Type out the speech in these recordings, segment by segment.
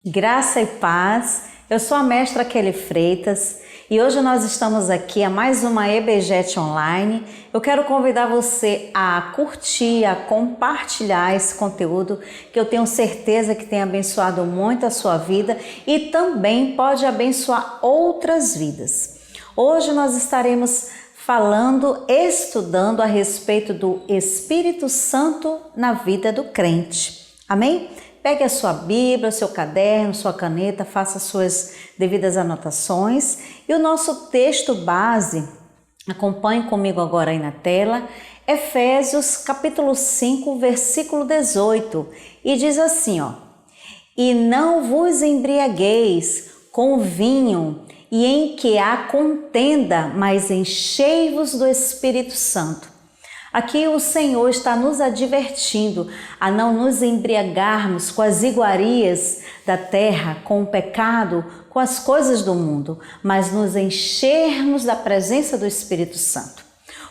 Graça e paz, eu sou a mestra Kelly Freitas e hoje nós estamos aqui a mais uma EBGET Online. Eu quero convidar você a curtir, a compartilhar esse conteúdo que eu tenho certeza que tem abençoado muito a sua vida e também pode abençoar outras vidas. Hoje nós estaremos estudando a respeito do Espírito Santo na vida do crente. Amém? Pegue a sua Bíblia, seu caderno, sua caneta, faça suas devidas anotações. E o nosso texto base, acompanhe comigo agora aí na tela, Efésios capítulo 5, versículo 18. E diz assim, E não vos embriagueis com vinho, e em que há contenda, mas enchei-vos do Espírito Santo. Aqui o Senhor está nos advertindo a não nos embriagarmos com as iguarias da terra, com o pecado, com as coisas do mundo, mas nos enchermos da presença do Espírito Santo.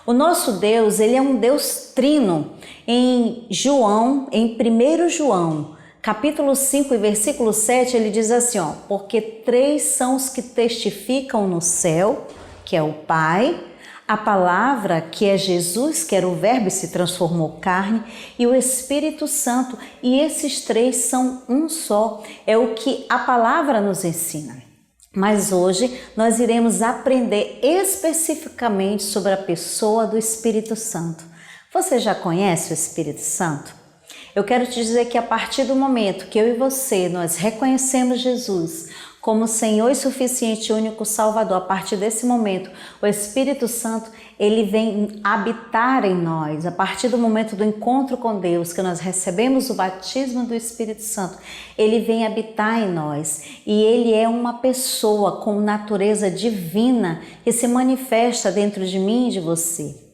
O nosso Deus, ele é um Deus trino. Em 1 João, capítulo 5 e versículo 7, ele diz assim, porque 3 são os que testificam no céu, que é o Pai, a palavra, que é Jesus, que era o verbo e se transformou carne, e o Espírito Santo, e esses 3 são um só, é o que a palavra nos ensina. Mas hoje nós iremos aprender especificamente sobre a pessoa do Espírito Santo. Você já conhece o Espírito Santo? Eu quero te dizer que a partir do momento que eu e você, nós reconhecemos Jesus como Senhor e suficiente único Salvador, a partir desse momento, o Espírito Santo, ele vem habitar em nós. A partir do momento do encontro com Deus, que nós recebemos o batismo do Espírito Santo, ele vem habitar em nós. E ele é uma pessoa com natureza divina que se manifesta dentro de mim e de você.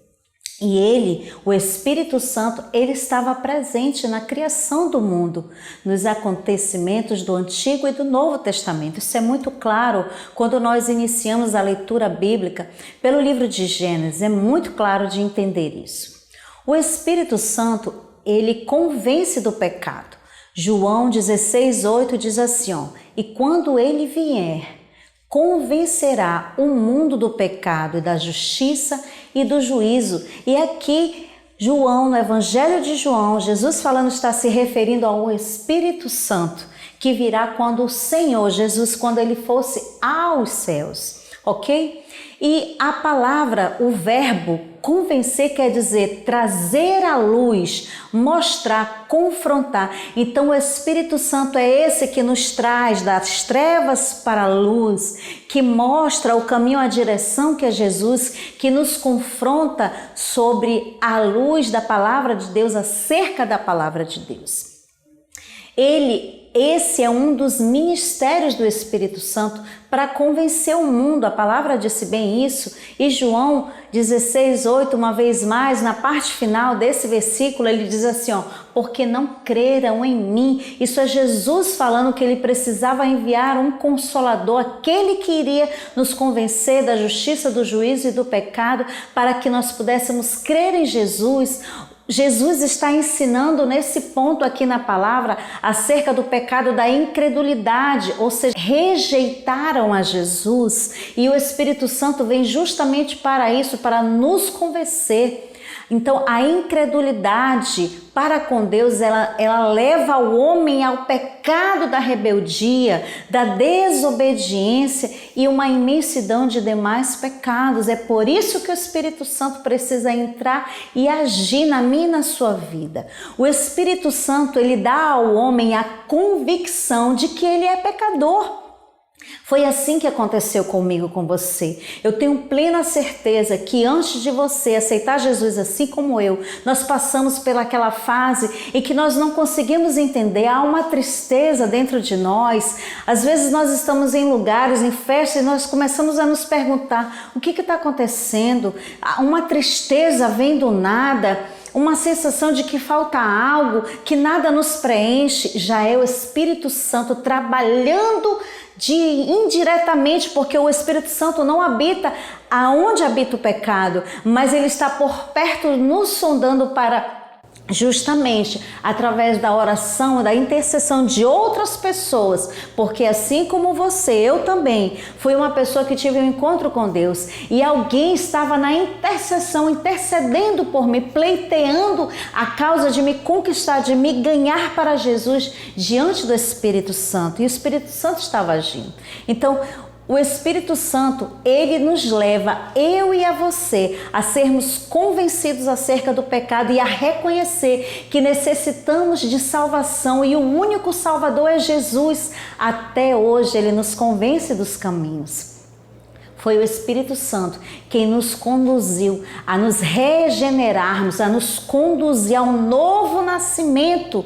E ele, o Espírito Santo, ele estava presente na criação do mundo, nos acontecimentos do Antigo e do Novo Testamento. Isso é muito claro quando nós iniciamos a leitura bíblica pelo livro de Gênesis. É muito claro de entender isso. O Espírito Santo, ele convence do pecado. João 16:8 diz assim, e quando ele vier, convencerá o mundo do pecado e da justiça e do juízo. E aqui, João, no Evangelho de João, Jesus falando está se referindo ao Espírito Santo, que virá quando o Senhor Jesus, quando ele fosse aos céus, ok? E a palavra, o verbo convencer quer dizer trazer à luz, mostrar, confrontar. Então o Espírito Santo é esse que nos traz das trevas para a luz, que mostra o caminho, a direção que é Jesus, que nos confronta sobre a luz da palavra de Deus, acerca da palavra de Deus. Esse é um dos ministérios do Espírito Santo para convencer o mundo. A palavra disse bem isso. E João 16:8, uma vez mais, na parte final desse versículo, ele diz assim, porque não creram em mim. Isso é Jesus falando que ele precisava enviar um consolador, aquele que iria nos convencer da justiça, do juízo e do pecado, para que nós pudéssemos crer em Jesus. Jesus está ensinando nesse ponto aqui na palavra acerca do pecado da incredulidade, ou seja, rejeitaram a Jesus e o Espírito Santo vem justamente para isso, para nos convencer. Então a incredulidade para com Deus, ela leva o homem ao pecado da rebeldia, da desobediência e uma imensidão de demais pecados. É por isso que o Espírito Santo precisa entrar e agir na minha e na sua vida. O Espírito Santo, ele dá ao homem a convicção de que ele é pecador. Foi assim que aconteceu comigo, com você. Eu tenho plena certeza que antes de você aceitar Jesus assim como eu, nós passamos pelaquela fase em que nós não conseguimos entender, há uma tristeza dentro de nós. Às vezes nós estamos em lugares, em festas, e nós começamos a nos perguntar, o que está acontecendo? Uma tristeza vem do nada, uma sensação de que falta algo, que nada nos preenche. Já é o Espírito Santo trabalhando indiretamente, porque o Espírito Santo não habita aonde habita o pecado, mas ele está por perto nos sondando para justamente através da oração, da intercessão de outras pessoas, porque assim como você, eu também fui uma pessoa que tive um encontro com Deus e alguém estava na intercessão, intercedendo por mim, pleiteando a causa de me conquistar, de me ganhar para Jesus diante do Espírito Santo, e o Espírito Santo estava agindo. Então, o Espírito Santo, ele nos leva, eu e a você, a sermos convencidos acerca do pecado e a reconhecer que necessitamos de salvação e o único Salvador é Jesus. Até hoje ele nos convence dos caminhos. Foi o Espírito Santo quem nos conduziu a nos regenerarmos, a nos conduzir a um novo nascimento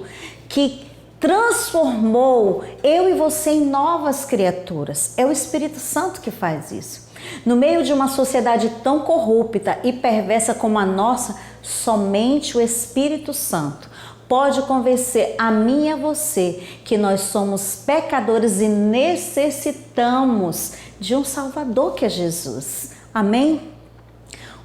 que transformou eu e você em novas criaturas. É o Espírito Santo que faz isso. No meio de uma sociedade tão corrupta e perversa como a nossa, somente o Espírito Santo pode convencer a mim e a você que nós somos pecadores e necessitamos de um Salvador que é Jesus. Amém?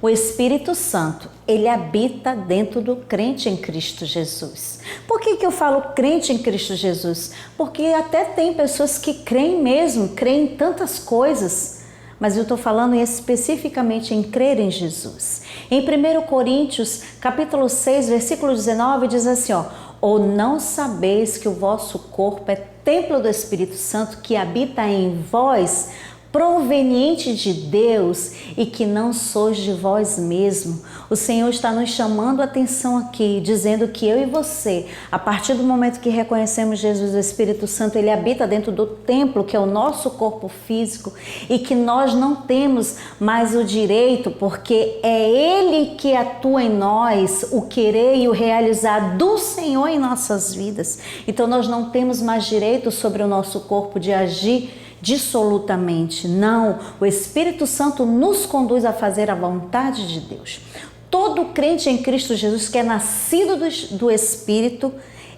O Espírito Santo, ele habita dentro do crente em Cristo Jesus. Por que eu falo crente em Cristo Jesus? Porque até tem pessoas que creem mesmo, creem em tantas coisas, mas eu estou falando especificamente em crer em Jesus. Em 1 Coríntios, capítulo 6, versículo 19, diz assim, ou não sabeis que o vosso corpo é templo do Espírito Santo que habita em vós, proveniente de Deus, e que não sois de vós mesmo. O Senhor está nos chamando a atenção aqui, dizendo que eu e você, a partir do momento que reconhecemos Jesus, o Espírito Santo, ele habita dentro do templo, que é o nosso corpo físico, e que nós não temos mais o direito, porque é ele que atua em nós, o querer e o realizar do Senhor em nossas vidas. Então nós não temos mais direito sobre o nosso corpo de agir dissolutamente. Não, o Espírito Santo nos conduz a fazer a vontade de Deus. Todo crente em Cristo Jesus que é nascido do Espírito,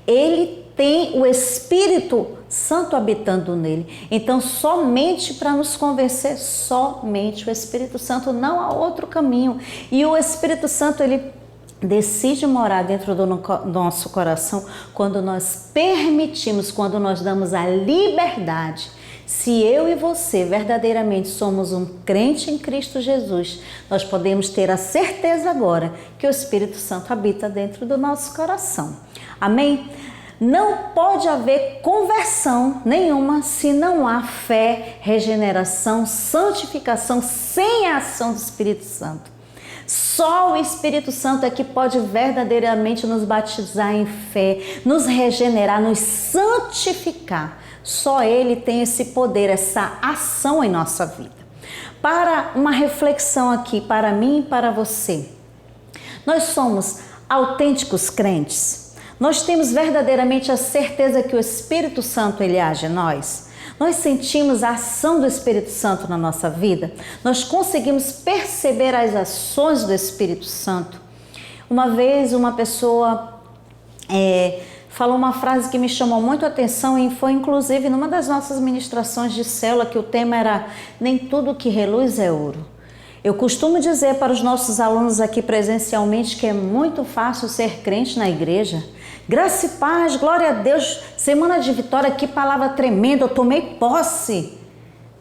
ele tem o Espírito Santo habitando nele. Então, somente para nos convencer, somente o Espírito Santo, não há outro caminho. E o Espírito Santo, ele decide morar dentro do nosso coração quando nós permitimos, quando nós damos a liberdade. Se eu e você verdadeiramente somos um crente em Cristo Jesus, nós podemos ter a certeza agora que o Espírito Santo habita dentro do nosso coração. Amém? Não pode haver conversão nenhuma se não há fé, regeneração, santificação sem a ação do Espírito Santo. Só o Espírito Santo é que pode verdadeiramente nos batizar em fé, nos regenerar, nos santificar. Só ele tem esse poder, essa ação em nossa vida. Para uma reflexão aqui, para mim e para você. Nós somos autênticos crentes? Nós temos verdadeiramente a certeza que o Espírito Santo ele age em nós? Nós sentimos a ação do Espírito Santo na nossa vida? Nós conseguimos perceber as ações do Espírito Santo? Uma vez uma pessoa falou uma frase que me chamou muito a atenção e foi inclusive numa das nossas ministrações de célula, que o tema era nem tudo que reluz é ouro. Eu costumo dizer para os nossos alunos aqui presencialmente que é muito fácil ser crente na igreja. Graça e paz, glória a Deus, semana de vitória, que palavra tremenda, eu tomei posse.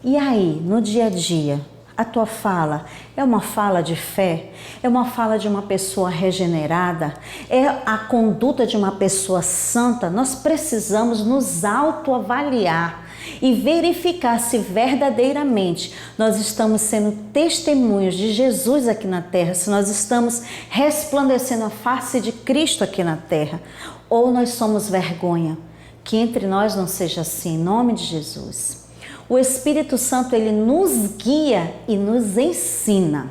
E aí, no dia a dia, a tua fala é uma fala de fé? É uma fala de uma pessoa regenerada? É a conduta de uma pessoa santa? Nós precisamos nos autoavaliar e verificar se verdadeiramente nós estamos sendo testemunhos de Jesus aqui na terra, se nós estamos resplandecendo a face de Cristo aqui na terra, ou nós somos vergonha. Que entre nós não seja assim, em nome de Jesus. O Espírito Santo, ele nos guia e nos ensina.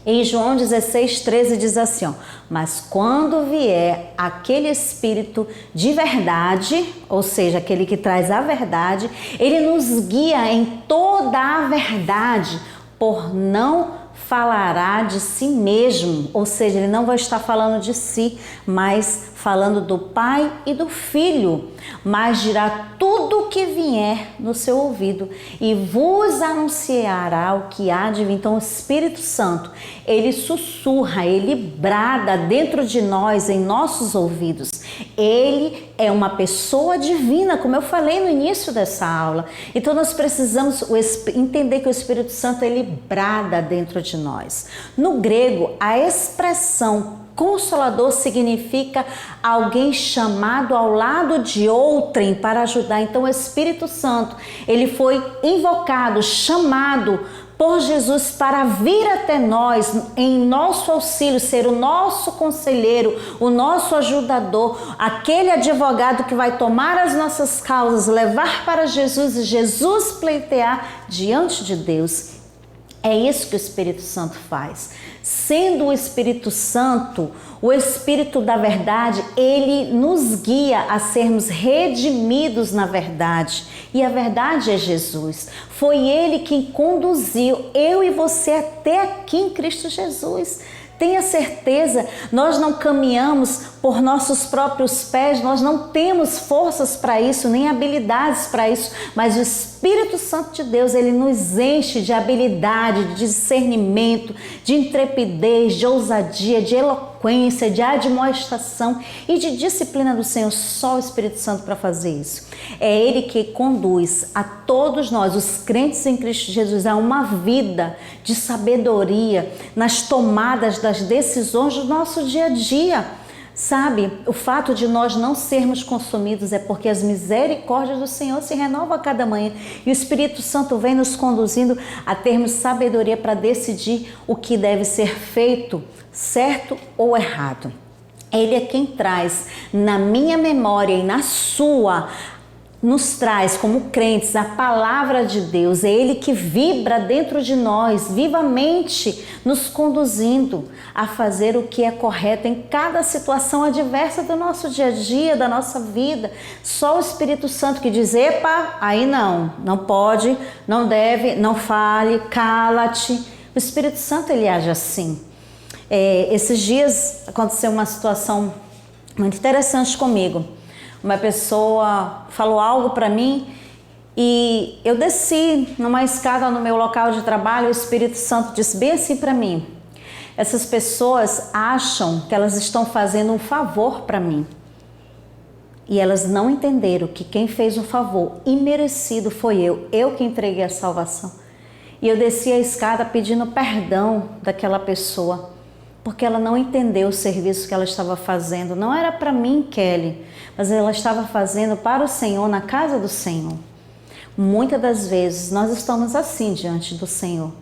Em João 16:13 diz assim, mas quando vier aquele Espírito de verdade, ou seja, aquele que traz a verdade, ele nos guia em toda a verdade, por não falará de si mesmo, ou seja, ele não vai estar falando de si, mas falando do Pai e do Filho, mas dirá tudo o que vier no seu ouvido e vos anunciará o que há de vir. Então o Espírito Santo, ele sussurra, ele brada dentro de nós, em nossos ouvidos. Ele é uma pessoa divina, como eu falei no início dessa aula. Então nós precisamos entender que o Espírito Santo, ele brada dentro de nós. No grego, a expressão Consolador significa alguém chamado ao lado de outrem para ajudar. Então o Espírito Santo, ele foi invocado, chamado por Jesus para vir até nós, em nosso auxílio, ser o nosso conselheiro, o nosso ajudador, aquele advogado que vai tomar as nossas causas, levar para Jesus e Jesus pleitear diante de Deus. É isso que o Espírito Santo faz. Sendo o Espírito Santo, o Espírito da verdade, ele nos guia a sermos redimidos na verdade. E a verdade é Jesus. Foi ele quem conduziu eu e você até aqui em Cristo Jesus. Tenha certeza, nós não caminhamos por nossos próprios pés, nós não temos forças para isso, nem habilidades para isso, mas o Espírito Santo de Deus, ele nos enche de habilidade, de discernimento, de intrepidez, de ousadia, de eloquência, de admoestação e de disciplina do Senhor. Só o Espírito Santo para fazer isso. É ele que conduz a todos nós, os crentes em Cristo Jesus, a uma vida de sabedoria nas tomadas das decisões do nosso dia a dia. Sabe, o fato de nós não sermos consumidos é porque as misericórdias do Senhor se renovam a cada manhã e o Espírito Santo vem nos conduzindo a termos sabedoria para decidir o que deve ser feito, certo ou errado. Ele é quem traz na minha memória e na sua, nos traz como crentes a palavra de Deus. É ele que vibra dentro de nós, vivamente nos conduzindo a fazer o que é correto em cada situação adversa do nosso dia a dia, da nossa vida. Só o Espírito Santo que diz, epa, aí não pode, não deve, não fale, cala-te. O Espírito Santo, ele age assim. Esses dias aconteceu uma situação muito interessante comigo. Uma pessoa falou algo para mim e eu desci numa escada no meu local de trabalho. O Espírito Santo disse bem assim para mim: essas pessoas acham que elas estão fazendo um favor para mim e elas não entenderam que quem fez um favor imerecido foi eu que entreguei a salvação. E eu desci a escada pedindo perdão daquela pessoa, porque ela não entendeu o serviço que ela estava fazendo. Não era para mim, Kelly, mas ela estava fazendo para o Senhor, na casa do Senhor. Muitas das vezes nós estamos assim diante do Senhor,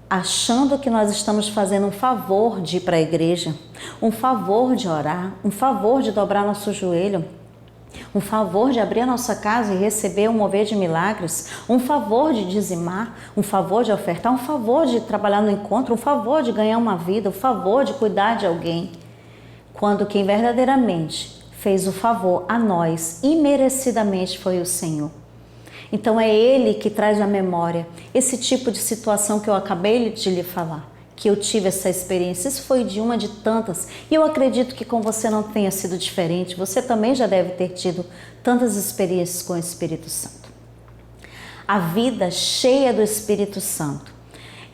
achando que nós estamos fazendo um favor de ir para a igreja, um favor de orar, um favor de dobrar nosso joelho, um favor de abrir a nossa casa e receber um mover de milagres, um favor de dizimar, um favor de ofertar, um favor de trabalhar no encontro, um favor de ganhar uma vida, um favor de cuidar de alguém. Quando quem verdadeiramente fez o favor a nós, imerecidamente, foi o Senhor. Então é Ele que traz à memória esse tipo de situação que eu acabei de lhe falar, que eu tive essa experiência. Isso foi de uma de tantas e eu acredito que com você não tenha sido diferente. Você também já deve ter tido tantas experiências com o Espírito Santo. A vida cheia do Espírito Santo.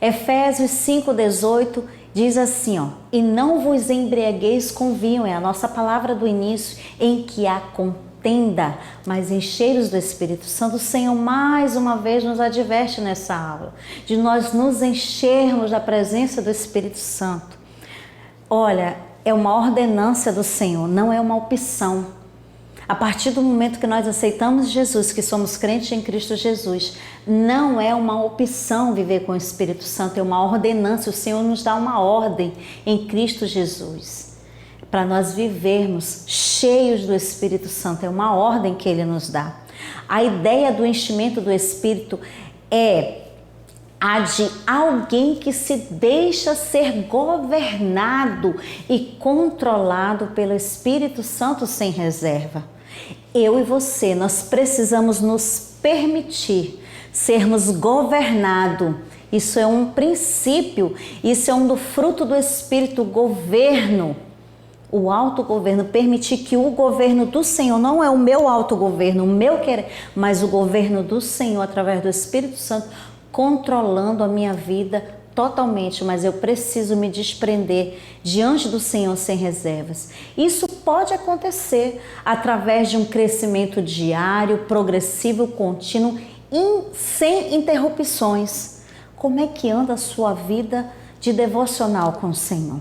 Efésios 5,18 diz assim, e não vos embriagueis com vinho, é a nossa palavra do início, em que há contenda, mas encheios do Espírito Santo. O Senhor mais uma vez nos adverte nessa aula, de nós nos enchermos da presença do Espírito Santo. Olha, é uma ordenança do Senhor, não é uma opção. A partir do momento que nós aceitamos Jesus, que somos crentes em Cristo Jesus, não é uma opção viver com o Espírito Santo, é uma ordenança. O Senhor nos dá uma ordem em Cristo Jesus, para nós vivermos cheios do Espírito Santo, é uma ordem que Ele nos dá. A ideia do enchimento do Espírito é a de alguém que se deixa ser governado e controlado pelo Espírito Santo sem reserva. Eu e você, nós precisamos nos permitir sermos governados Isso é um princípio, isso é um do fruto do Espírito, governo. O autogoverno, permitir que o governo do Senhor, não é o meu autogoverno, o meu querer, mas o governo do Senhor através do Espírito Santo, controlando a minha vida totalmente, mas eu preciso me desprender diante do Senhor sem reservas. Isso pode acontecer através de um crescimento diário, progressivo, contínuo, sem interrupções. Como é que anda a sua vida de devocional com o Senhor?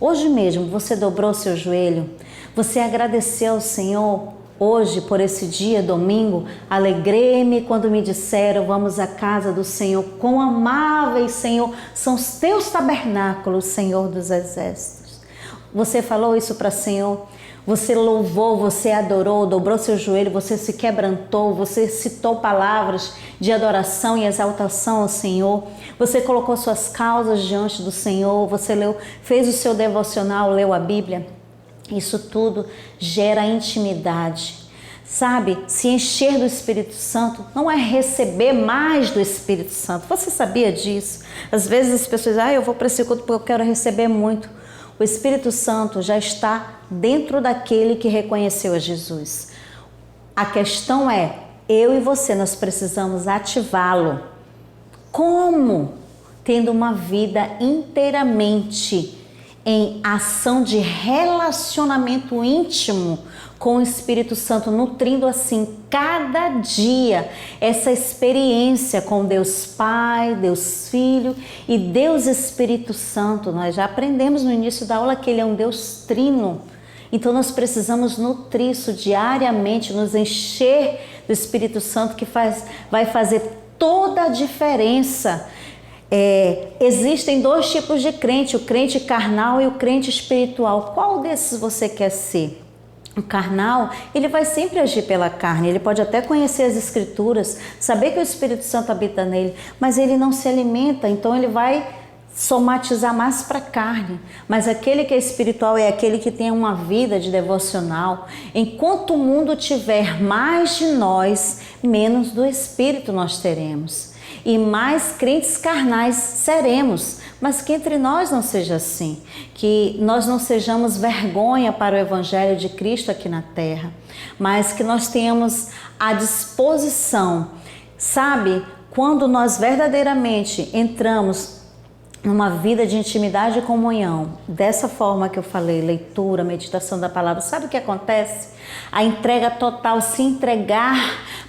Hoje mesmo você dobrou seu joelho, você agradeceu ao Senhor hoje por esse dia, domingo. Alegrei-me quando me disseram, vamos à casa do Senhor. Quão amáveis, Senhor, são os teus tabernáculos, Senhor dos exércitos. Você falou isso para o Senhor? Você louvou, você adorou, dobrou seu joelho, você se quebrantou, você citou palavras de adoração e exaltação ao Senhor. Você colocou suas causas diante do Senhor, você fez o seu devocional, leu a Bíblia. Isso tudo gera intimidade. Sabe, se encher do Espírito Santo não é receber mais do Espírito Santo. Você sabia disso? Às vezes as pessoas dizem, eu vou para esse culto porque eu quero receber muito. O Espírito Santo já está dentro daquele que reconheceu a Jesus. A questão é, eu e você, nós precisamos ativá-lo. Como? Tendo uma vida inteiramente em ação de relacionamento íntimo com o Espírito Santo, nutrindo assim cada dia essa experiência com Deus Pai, Deus Filho e Deus Espírito Santo. Nós já aprendemos no início da aula que Ele é um Deus trino. Então nós precisamos nutrir isso diariamente, nos encher do Espírito Santo, que vai fazer toda a diferença. Existem dois tipos de crente, o crente carnal e o crente espiritual. Qual desses você quer ser? O carnal, ele vai sempre agir pela carne, ele pode até conhecer as escrituras, saber que o Espírito Santo habita nele, mas ele não se alimenta, então ele vai somatizar mais para a carne. Mas aquele que é espiritual é aquele que tem uma vida de devocional. Enquanto o mundo tiver mais de nós, menos do Espírito nós teremos. E mais crentes carnais seremos, mas que entre nós não seja assim, que nós não sejamos vergonha para o Evangelho de Cristo aqui na terra, mas que nós tenhamos a disposição, sabe, quando nós verdadeiramente entramos numa vida de intimidade e comunhão, dessa forma que eu falei, leitura, meditação da palavra, sabe o que acontece? A entrega total, se entregar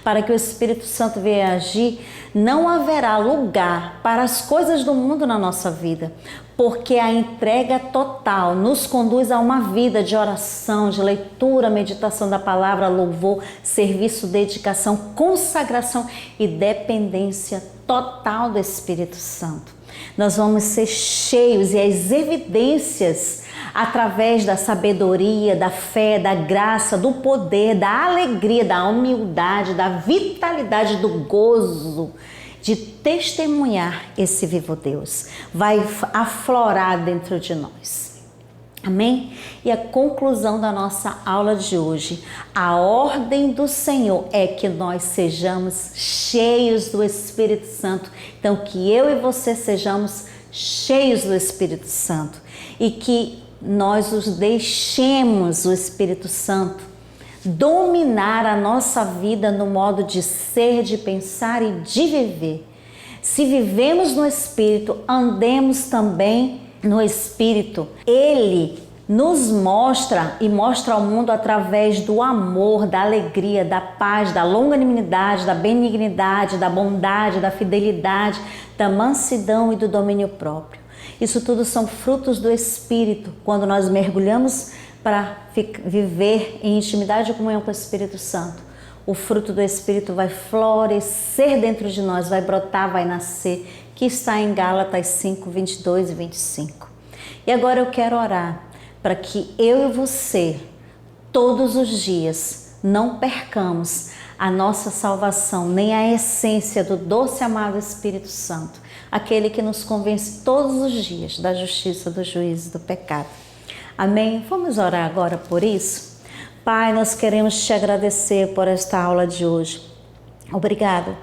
para que o Espírito Santo venha agir, não haverá lugar para as coisas do mundo na nossa vida, porque a entrega total nos conduz a uma vida de oração, de leitura, meditação da palavra, louvor, serviço, dedicação, consagração e dependência total do Espírito Santo. Nós vamos ser cheios e as evidências através da sabedoria, da fé, da graça, do poder, da alegria, da humildade, da vitalidade, do gozo de testemunhar esse vivo Deus. Vai aflorar dentro de nós. Amém? E a conclusão da nossa aula de hoje, a ordem do Senhor é que nós sejamos cheios do Espírito Santo. Então, que eu e você sejamos cheios do Espírito Santo e que nós os deixemos, o Espírito Santo, dominar a nossa vida no modo de ser, de pensar e de viver. Se vivemos no Espírito, andemos também no Espírito. Ele nos mostra e mostra ao mundo através do amor, da alegria, da paz, da longanimidade, da benignidade, da bondade, da fidelidade, da mansidão e do domínio próprio. Isso tudo são frutos do Espírito. Quando nós mergulhamos para viver em intimidade e comunhão com o Espírito Santo, o fruto do Espírito vai florescer dentro de nós, vai brotar, vai nascer, que está em Gálatas 5, 22 e 25. E agora eu quero orar para que eu e você, todos os dias, não percamos a nossa salvação, nem a essência do doce e amado Espírito Santo, aquele que nos convence todos os dias da justiça, do juízo e do pecado. Amém? Vamos orar agora por isso? Pai, nós queremos te agradecer por esta aula de hoje. Obrigado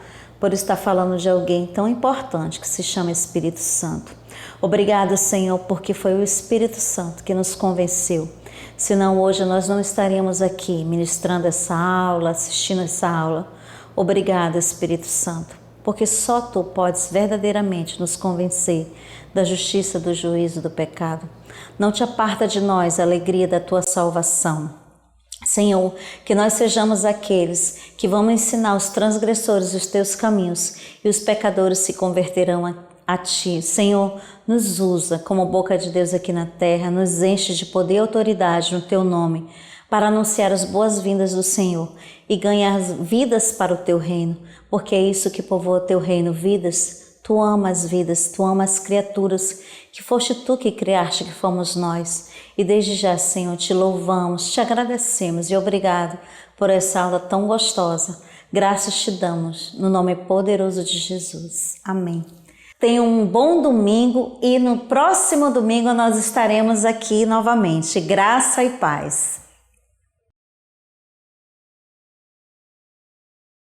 por estar falando de alguém tão importante que se chama Espírito Santo. Obrigado, Senhor, porque foi o Espírito Santo que nos convenceu. Senão hoje nós não estaríamos aqui ministrando essa aula, assistindo essa aula. Obrigado, Espírito Santo, porque só Tu podes verdadeiramente nos convencer da justiça, do juízo, do pecado. Não te aparta de nós a alegria da Tua salvação. Senhor, que nós sejamos aqueles que vão ensinar os transgressores os Teus caminhos e os pecadores se converterão a Ti. Senhor, nos usa como boca de Deus aqui na terra, nos enche de poder e autoridade no Teu nome, para anunciar as boas-vindas do Senhor e ganhar vidas para o Teu reino, porque é isso que povoa o Teu reino, vidas. Tu amas vidas, Tu amas as criaturas, que foste Tu que criaste, que fomos nós. E desde já, Senhor, Te louvamos, Te agradecemos e obrigado por essa aula tão gostosa. Graças Te damos, no nome poderoso de Jesus. Amém. Tenha um bom domingo e no próximo domingo nós estaremos aqui novamente. Graça e paz.